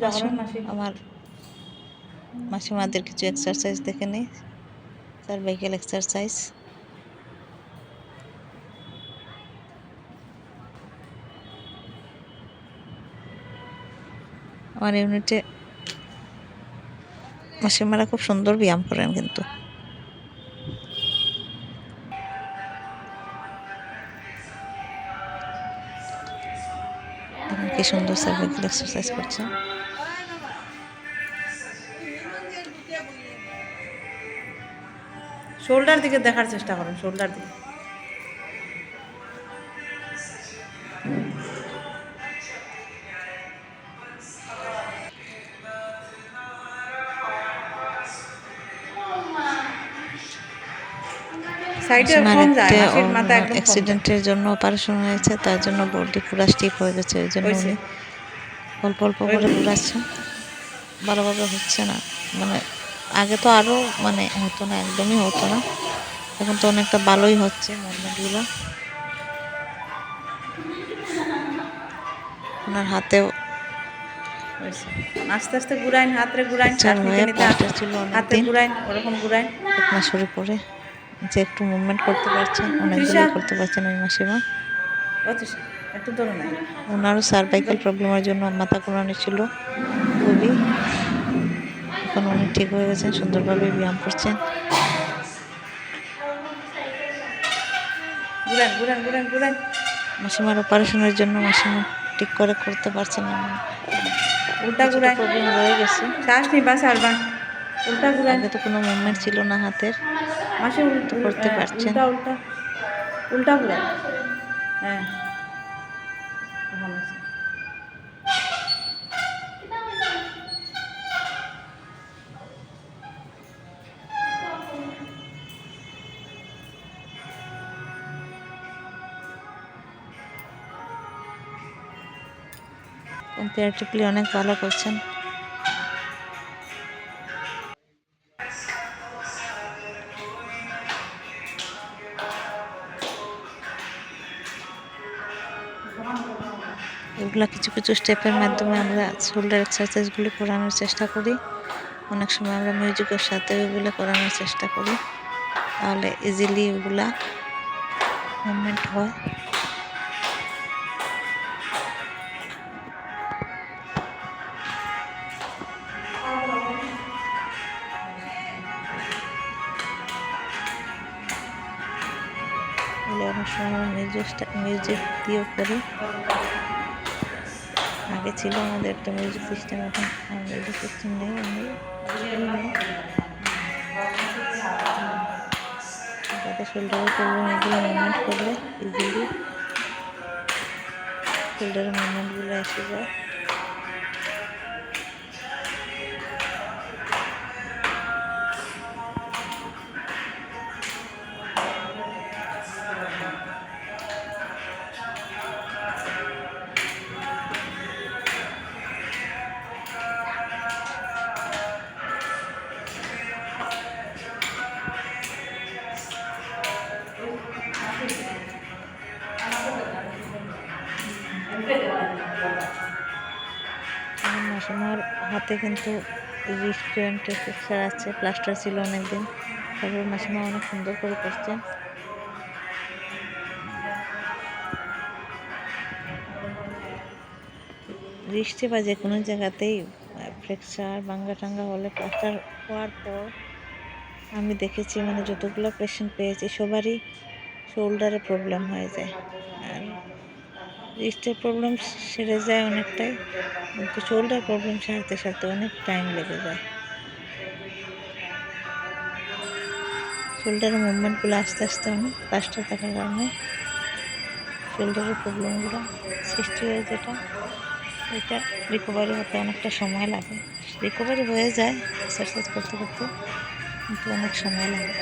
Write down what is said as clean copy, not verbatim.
আসুন আমার মাসিমাদের কিছু এক্সারসাইজ দেখে নিই। Cervical exercise. আমার ইউনিটে মাসিমারা খুব সুন্দর ব্যায়াম করেন কিন্তু। দেখুন কি সুন্দর সার্ভাইকেল এক্সারসাইজ করছে। শোল্ডার দিকে দেখার চেষ্টা করুন, শোল্ডার দিকে। মাসিমার একটা অ্যাক্সিডেন্টের জন্য অপারেশন হয়েছে, তার জন্য বডি পুরো স্টিফ হয়ে গেছে। ওই জন্য উনি অল্প অল্প করে ঘুরাচ্ছেন, ভালোভাবে হচ্ছে না। মানে আগে তো আরও মানে হতো না, একদমই হতো না। এখন তো অনেকটা ভালোই হচ্ছে মুভমেন্টগুলো। ওনার হাতেও আস্তে আস্তে ঘুরাইন, হাতে ঘুরাইন, হাতে ঘুরাইন, ওরকম ঘুরাইন। এক মাসের উপরে যে একটু মুভমেন্ট করতে পারছেন, অনেকগুলোই করতে পারছেন ওই মাসিমা। একটু ধরো না। ওনারও সার্ভাইকাল প্রবলেমের জন্য মাথা ঘোরানো ছিল খুবই। এখন উনি ঠিক হয়ে গেছেন, সুন্দরভাবে ব্যায়াম করছেন। ঘুরান ঘুরান ঘুরান ঘুরান। মাসিমার অপারেশনের জন্য মাসিমা ঠিক করে করতে পারছেন না। উল্টা ঘুরান, প্রবলেম রয়ে গেছে। শ্বাস নিবা ছাড়বা। উল্টা ঘুরান। আগে তো কোনো মুভমেন্ট ছিল না হাতের, মাসে করতে পারছেন। উল্টা উল্টা উল্টা ঘুরান। হ্যাঁ, কম্পারেটিভলি অনেক ভালো করছেন। এগুলা কিছু কিছু স্টেপের মাধ্যমে আমরা শোল্ডার এক্সারসাইজগুলি করানোর চেষ্টা করি। অনেক সময় আমরা মিউজিকের সাথে ওইগুলো করানোর চেষ্টা করি, তাহলে ইজিলি ওগুলা মুভমেন্ট হয়। অনেক সময় আমরা মিউজিক দিয়েও করি। আগে ছিল আমাদের একটা মিউজিক সিস্টেম, এখন মিউজিক সিস্টেম নেই। যাতে শোল্ডারের প্রবলেম, এগুলো মুভমেন্ট করলে ইজিলি শোল্ডারের মুভমেন্টগুলো এসে যায়। মাসিমার হাতে কিন্তু রিস্ট জয়েন্টের ফ্র্যাকচার আছে, প্লাস্টার ছিল অনেকদিন। তারপর মাসিমা অনেক সুন্দর করে করছেন। রিস্টে বা যে কোনো জায়গাতেই ফ্র্যাকচার ভাঙ্গা টাঙ্গা হলে প্লাস্টার হওয়ার পর আমি দেখেছি, মানে যতগুলো পেশেন্ট পেয়েছি সবারই শোল্ডারে প্রবলেম হয়ে যায়। আর রিস্টের প্রবলেম সেরে যায় অনেকটাই, কিন্তু শোল্ডার প্রবলেম সারতে সারতে অনেক টাইম লেগে যায়। শোল্ডারের মুভমেন্টগুলো আস্তে আস্তে অনেক প্লাস্টার থাকার কারণে শোল্ডারের প্রবলেমগুলো সৃষ্টি হয়ে, যেটা এটা রিকভারি হতে অনেকটা সময় লাগে। রিকভারি হয়ে যায় এক্সারসাইজ করতে করতে, কিন্তু অনেক সময় লাগে।